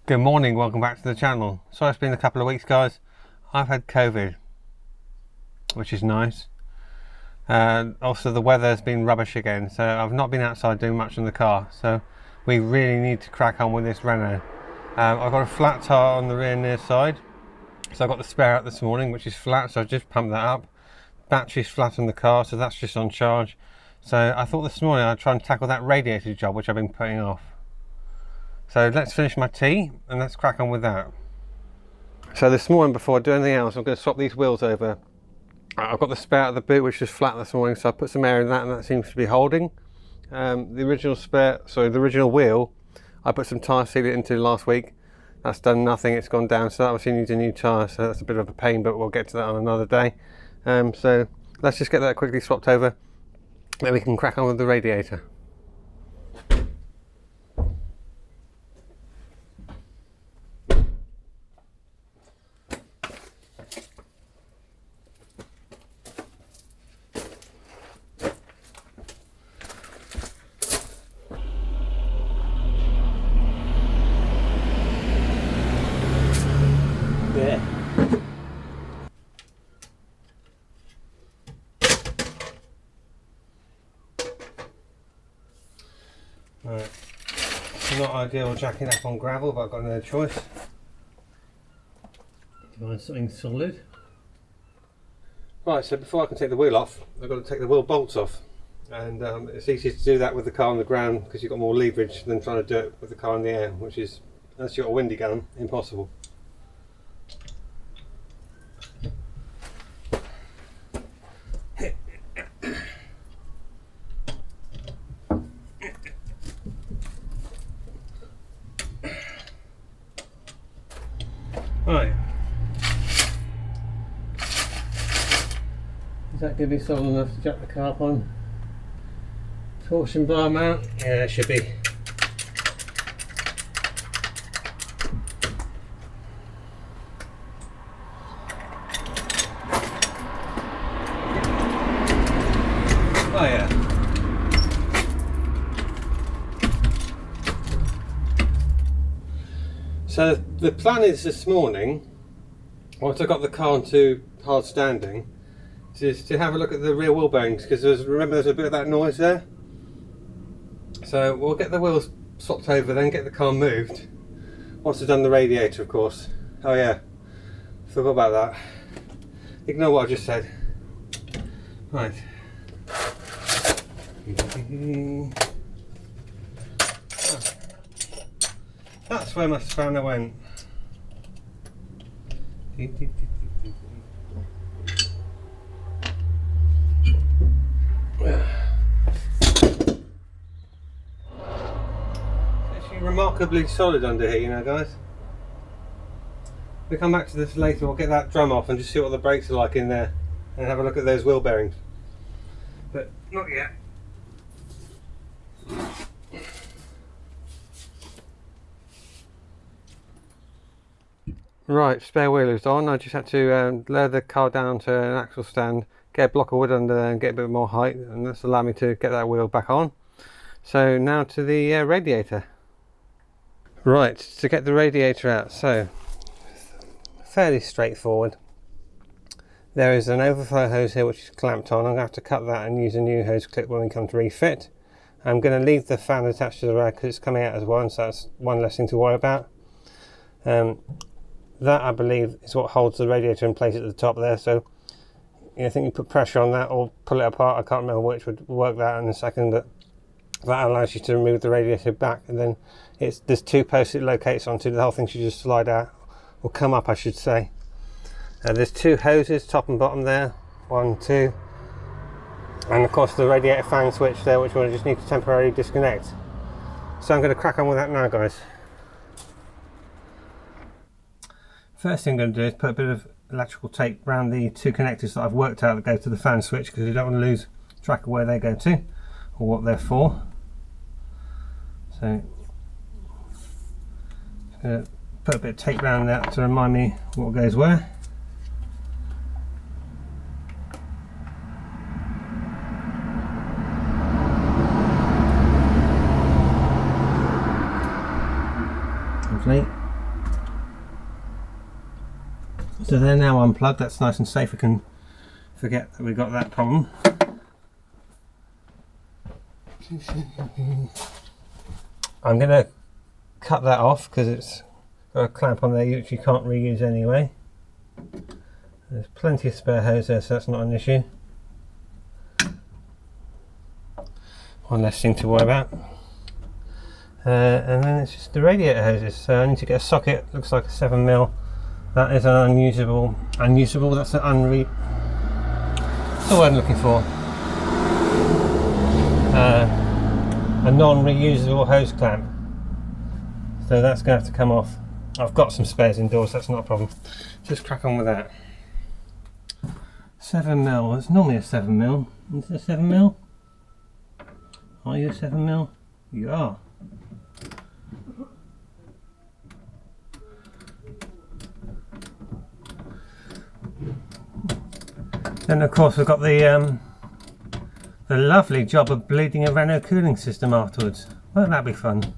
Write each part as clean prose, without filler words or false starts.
Good morning, welcome back to the channel. Sorry it's been a couple of weeks guys. I've had COVID, which is nice. Also the weather has been rubbish again, so I've not been outside doing much in the car, so we really need to crack on with this Renault. I've got a flat tyre on the rear near side, so I got the spare out this morning which is flat, so I just pumped that up. Battery's flat in the car, so that's just on charge. So I thought this morning I'd try and tackle that radiator job which I've been putting off. So let's finish my tea and let's crack on with that. So this morning, before I do anything else, I'm going to swap these wheels over. I've got the spare out of the boot which was flat this morning, so I put some air in that and that seems to be holding. The original wheel, I put some tyre sealant into last week. That's done nothing, it's gone down, so that obviously needs a new tyre, so that's a bit of a pain, but we'll get to that on another day. So let's just get that quickly swapped over, then we can crack on with the radiator. Right. It's not ideal jacking up on gravel, but I've got no choice. Find something solid. Right, so before I can take the wheel off, I've got to take the wheel bolts off. And it's easier to do that with the car on the ground because you've got more leverage than trying to do it with the car in the air, which is, unless you've got a windy gun, impossible. Right. Is that going to be solid enough to jack the car up on? Torsion bar mount? Yeah, it should be. Oh yeah. So the plan is this morning, once I got the car onto hard standing, is to have a look at the rear wheel bearings, because remember there's a bit of that noise there. So we'll get the wheels swapped over, then get the car moved. Once I've done the radiator, of course. Oh yeah, forgot about that. Ignore what I just said. Right. That's where my spanner went. It's remarkably solid under here, you know, guys. We'll come back to this later. We'll get that drum off and just see what the brakes are like in there and have a look at those wheel bearings. But not yet. Right, spare wheel is on. I just had to lower the car down to an axle stand, get a block of wood under there and get a bit more height, and this allowed me to get that wheel back on. So now to the radiator. Right, to get the radiator out, so fairly straightforward. There is an overflow hose here which is clamped on. I'm going to have to cut that and use a new hose clip when we come to refit. I'm going to leave the fan attached to the rag because it's coming out as one, so that's one less thing to worry about. That, I believe, is what holds the radiator in place at the top there, so I think you put pressure on that or pull it apart. I can't remember which would work that in a second, but that allows you to remove the radiator back, and then there's two posts it locates onto. The whole thing should just slide out, or come up I should say. There's two hoses, top and bottom there, 1, 2, and of course the radiator fan switch there, which one I just need to temporarily disconnect. So I'm going to crack on with that now, guys. First thing I'm going to do is put a bit of electrical tape around the two connectors that I've worked out that go to the fan switch, because you don't want to lose track of where they go to or what they're for. So I'm going to put a bit of tape around that to remind me what goes where. Lovely. So they're now unplugged. That's nice and safe. We can forget that we got that problem. I'm going to cut that off because it's got a clamp on there which you can't reuse anyway. There's plenty of spare hose there, so that's not an issue. One less thing to worry about. And then it's just the radiator hoses. So I need to get a socket. Looks like a 7mm. That is an unusable. That's an What's the word I'm looking for? A non-reusable hose clamp. So that's going to have to come off. I've got some spares indoors. That's not a problem. Just crack on with that. 7mm. It's normally a 7mm. Is it a 7mm? Are you a 7mm? You are. Then of course we've got the lovely job of bleeding a Renault cooling system afterwards. Won't that be fun?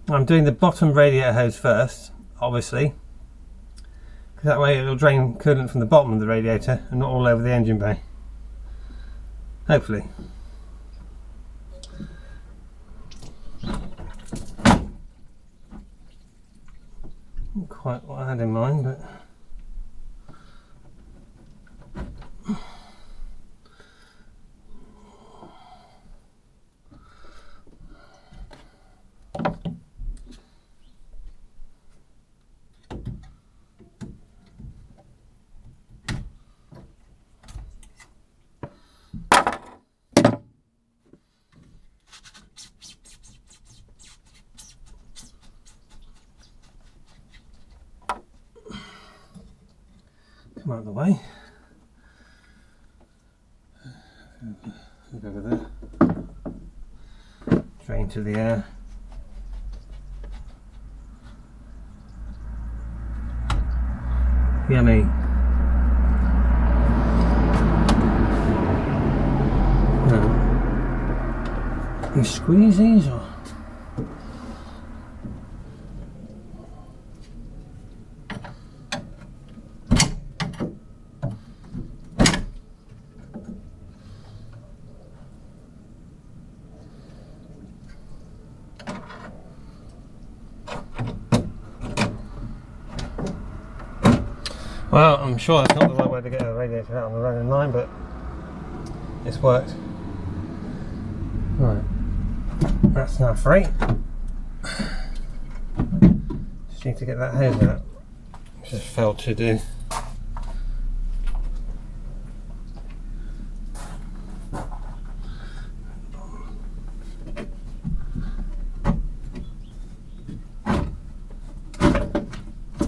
I'm doing the bottom radiator hose first, obviously, because that way it'll drain coolant from the bottom of the radiator and not all over the engine bay. Hopefully. Not quite what I had in mind, but come out of the way. Look over there. Drain to the air. Yummy. You squeeze these or? Well, I'm sure that's not the right way to get the radiator out on the running line, but it's worked. Right, that's now free. Just need to get that hose out, which I failed to do.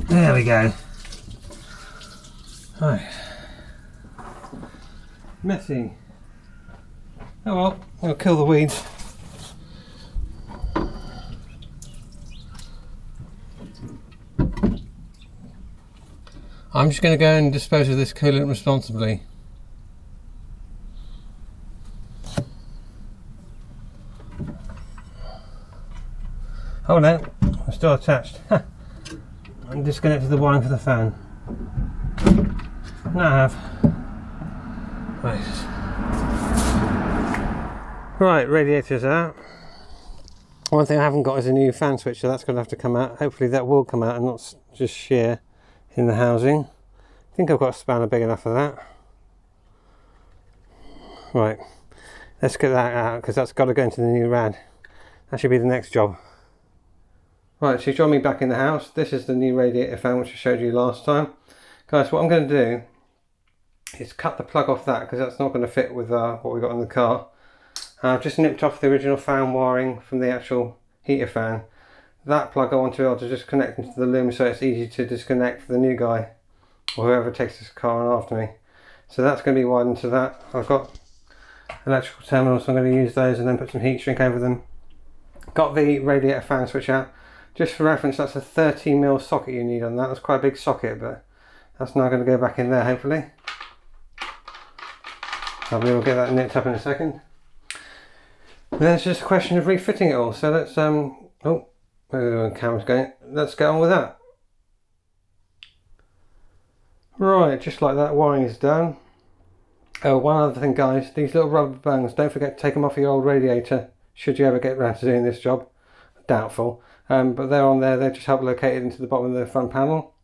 There we go. Right. Messy. Oh well, we'll kill the weeds. I'm just going to go and dispose of this coolant responsibly. Oh no, I'm still attached. I'm disconnected the wiring for the fan. No, I have. Right, radiator's out. One thing I haven't got is a new fan switch, so that's going to have to come out. Hopefully that will come out and not just shear in the housing. I think I've got a spanner big enough for that. Right, let's get that out because that's got to go into the new rad. That should be the next job. Right, so you join me back in the house. This is the new radiator fan which I showed you last time. Guys, what I'm going to do is cut the plug off that because that's not going to fit with what we got in the car. I've just nipped off the original fan wiring from the actual heater fan. That plug I want to be able to just connect into the loom so it's easy to disconnect for the new guy or whoever takes this car on after me. So that's going to be widened to that. I've got electrical terminals, so I'm going to use those and then put some heat shrink over them. Got the radiator fan switch out. Just for reference, that's a 30mm socket you need on that. That's quite a big socket, but that's now going to go back in there hopefully. We'll get that nipped up in a second. And then it's just a question of refitting it all. So let's oh, where the camera's going. Let's get on with that. Right, just like that, wiring is done. Oh, one other thing guys, these little rubber bands, don't forget to take them off your old radiator should you ever get around to doing this job. Doubtful, but they're on there, they just help locate it into the bottom of the front panel.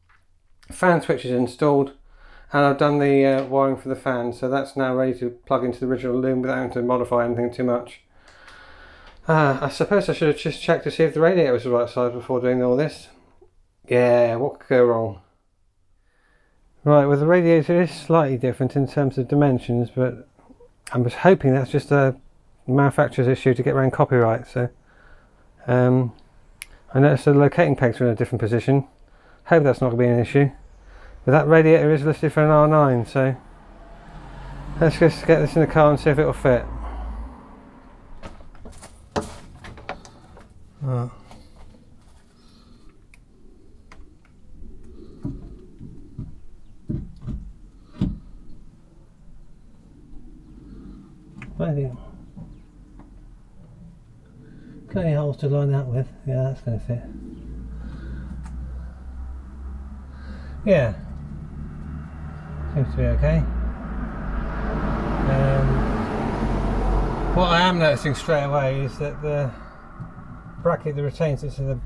Fan switch is installed, and I've done the wiring for the fan, so that's now ready to plug into the original loom without having to modify anything too much. I suppose I should have just checked to see if the radiator was the right size before doing all this. Yeah, what could go wrong? Right, well the radiator is slightly different in terms of dimensions, but I was hoping that's just a manufacturer's issue to get around copyright. So I noticed the locating pegs are in a different position. Hope that's not going to be an issue. But that radiator is listed for an R9, so let's just get this in the car and see if it will fit. Oh. Plenty of holes to line that with. Yeah, that's going to fit. Yeah, seems to be okay. What I am noticing straight away is that the bracket that retains it to the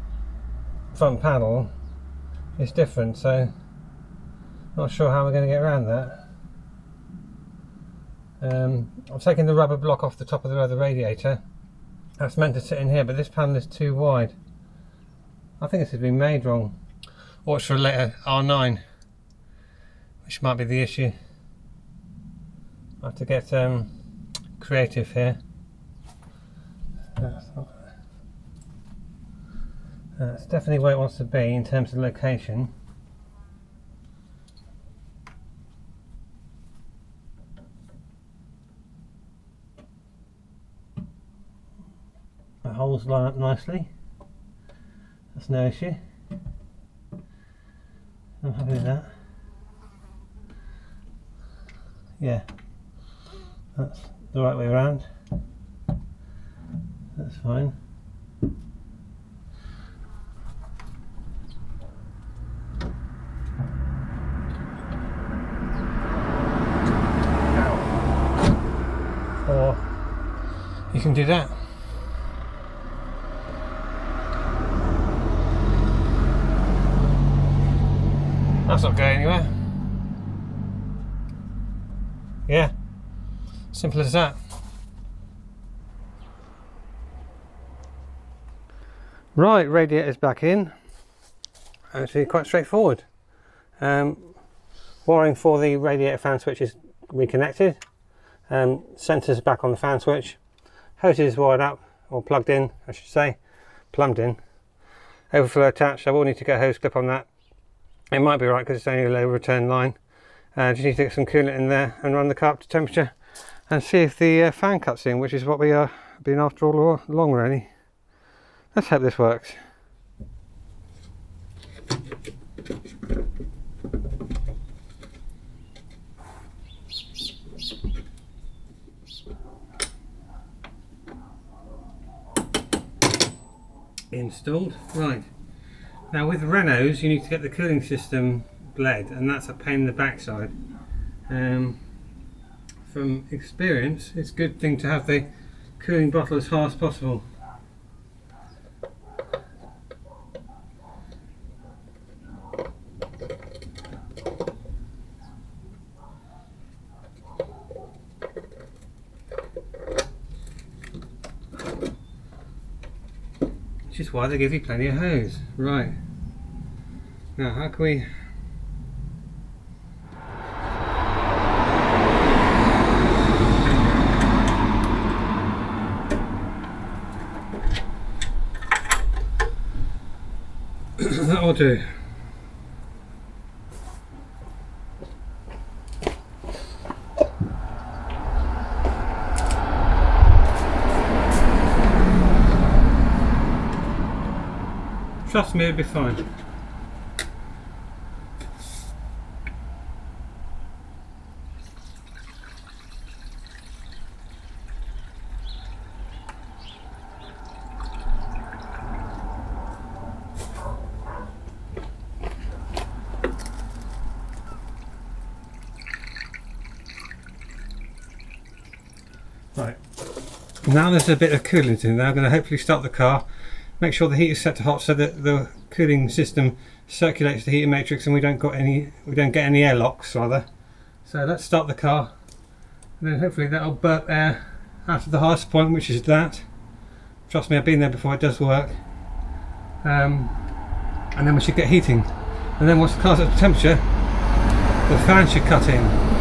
front panel is different, so not sure how we're going to get around that. I've taken the rubber block off the top of the other radiator. That's meant to sit in here, but this panel is too wide. I think this has been made wrong. Or it's for a later R9, which might be the issue. I have to get creative here. That's definitely where it wants to be in terms of location. The holes line up nicely. That's no issue. I'm happy with that. Yeah, that's the right way around. That's fine. Or you can do that. That's not going anywhere. Yeah, simple as that. Right, radiator's back in. Actually quite straightforward. Wiring for the radiator fan switch is reconnected. Sensors back on the fan switch. Hose is wired up, or plugged in I should say, plumbed in. Overflow attached, I will need to get a hose clip on that. It might be right because it's only a low return line. Just need to get some coolant in there and run the car up to temperature and see if the fan cuts in, which is what we are been after all along really. Let's hope this works. Installed. Right. Now with Renaults you need to get the cooling system bled, and that's a pain in the backside. From experience, it's a good thing to have the cooling bottle as far as possible. Which is why they give you plenty of hose. Right. Now how can we... That'll do. Trust me, it'll be fine. Right, now there's a bit of coolant in there. I'm going to hopefully start the car, make sure the heat is set to hot so that the cooling system circulates the heating matrix and we don't get any airlocks rather. So let's start the car, and then hopefully that'll burp air out of the highest point, which is that. Trust me, I've been there before, it does work. And then we should get heating, and then once the car's at the temperature, the fan should cut in.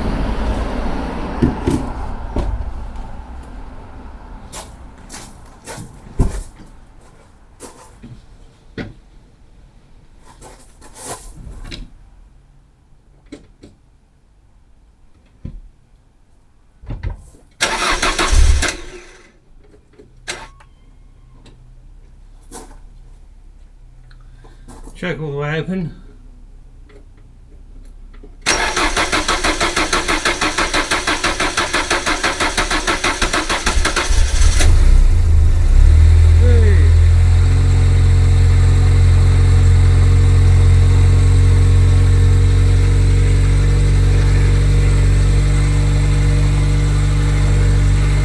Choke all the way open.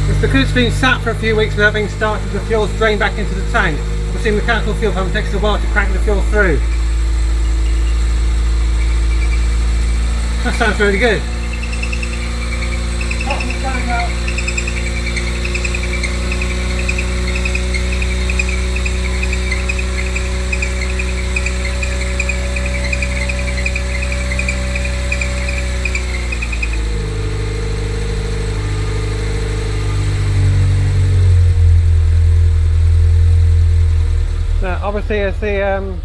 It's because it's been sat for a few weeks without being started, the fuel's drained back into the tank. Obviously mechanical fuel pump takes a while to crank the fuel through. That sounds really good. Now obviously as the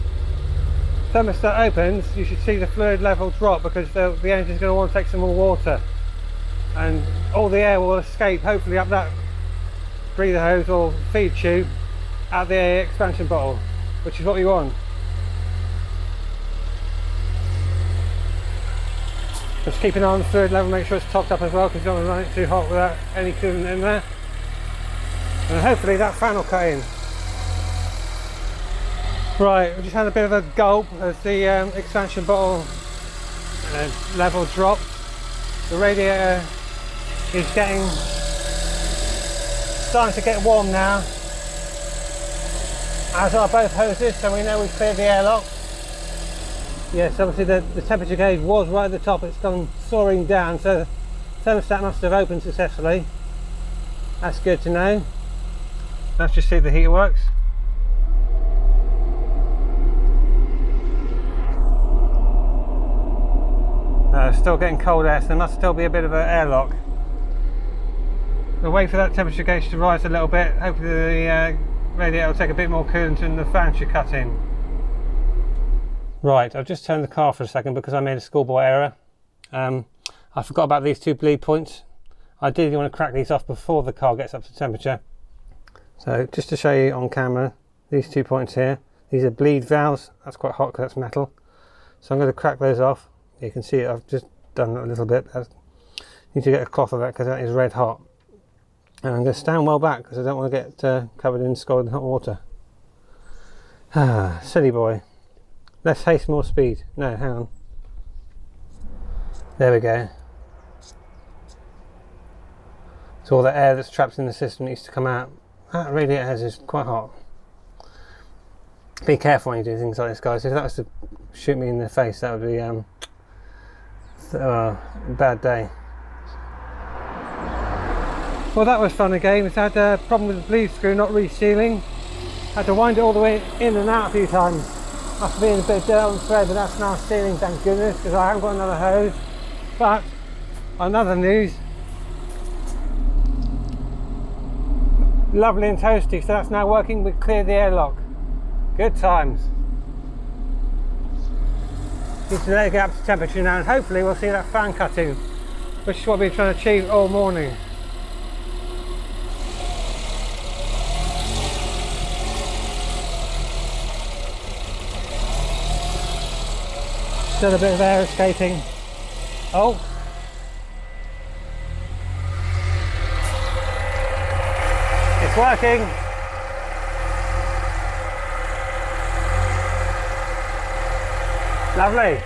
thermostat opens, you should see the fluid level drop because the engine's going to want to take some more water, and all the air will escape hopefully up that breather hose or feed tube out the air expansion bottle, which is what we want. Just keep an eye on the fluid level, make sure it's topped up as well, because you don't want to run it too hot without any coolant in there, and hopefully that fan will cut in. Right, we just had a bit of a gulp as the expansion bottle level dropped. The radiator is starting to get warm now, as are both hoses, so we know we've cleared the airlock. Yes, obviously the temperature gauge was right at the top, it's gone soaring down, so the thermostat must have opened successfully. That's good to know. Let's just see if the heater works. Still getting cold air, so there must still be a bit of an airlock. We'll wait for that temperature gauge to rise a little bit. Hopefully the radiator will take a bit more coolant and the fan should cut in. Right, I've just turned the car for a second because I made a schoolboy error. I forgot about these two bleed points. I did want to crack these off before the car gets up to temperature. So just to show you on camera, these 2 points here, these are bleed valves. That's quite hot because that's metal. So I'm going to crack those off. You can see it, I've just done a little bit. I need to get a cloth of that because that is red hot. And I'm going to stand well back because I don't want to get covered in scalding hot water. Ah, silly boy. Less haste, more speed. No, hang on. There we go. So all the air that's trapped in the system needs to come out. That radiator hose is quite hot. Be careful when you do things like this, guys. If that was to shoot me in the face, that would be a bad day. Well, that was fun again. We've had a problem with the bleed screw not resealing. Had to wind it all the way in and out a few times. Must have been a bit of dirt on the thread, but that's now sealing, thank goodness, because I haven't got another hose. But on other news, lovely and toasty, so that's now working. We've cleared the airlock. Good times. Need to let it get up to temperature now, and hopefully we'll see that fan cutting, which is what we've been trying to achieve all morning. Still a bit of air escaping. Oh! It's working! Lovely!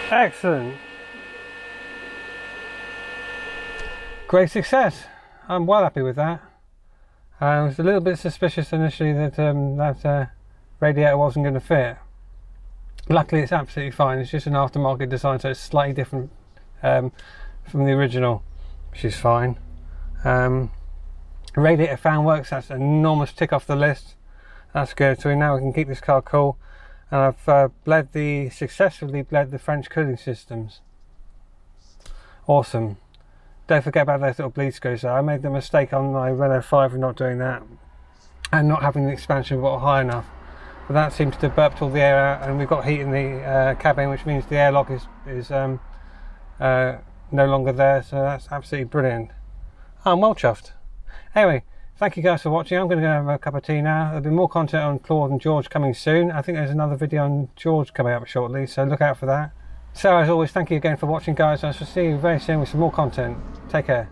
Excellent. Great success. I'm well happy with that. I was a little bit suspicious initially that that radiator wasn't going to fit. Luckily it's absolutely fine. It's just an aftermarket design, so it's slightly different from the original, which is fine. Radiator fan works, that's an enormous tick off the list. That's good. So now we can keep this car cool. And I've successfully bled the French cooling systems. Awesome. Don't forget about those little bleed screws. I made the mistake on my Renault 5 of not doing that and not having the expansion bottle high enough. But that seems to have burped all the air out, and we've got heat in the cabin, which means the airlock is no longer there. So that's absolutely brilliant. I'm well chuffed. Anyway, thank you guys for watching. I'm going to go have a cup of tea now. There'll be more content on Claude and George coming soon. I think there's another video on George coming up shortly, so look out for that. So as always, thank you again for watching, guys. I shall see you very soon with some more content. Take care.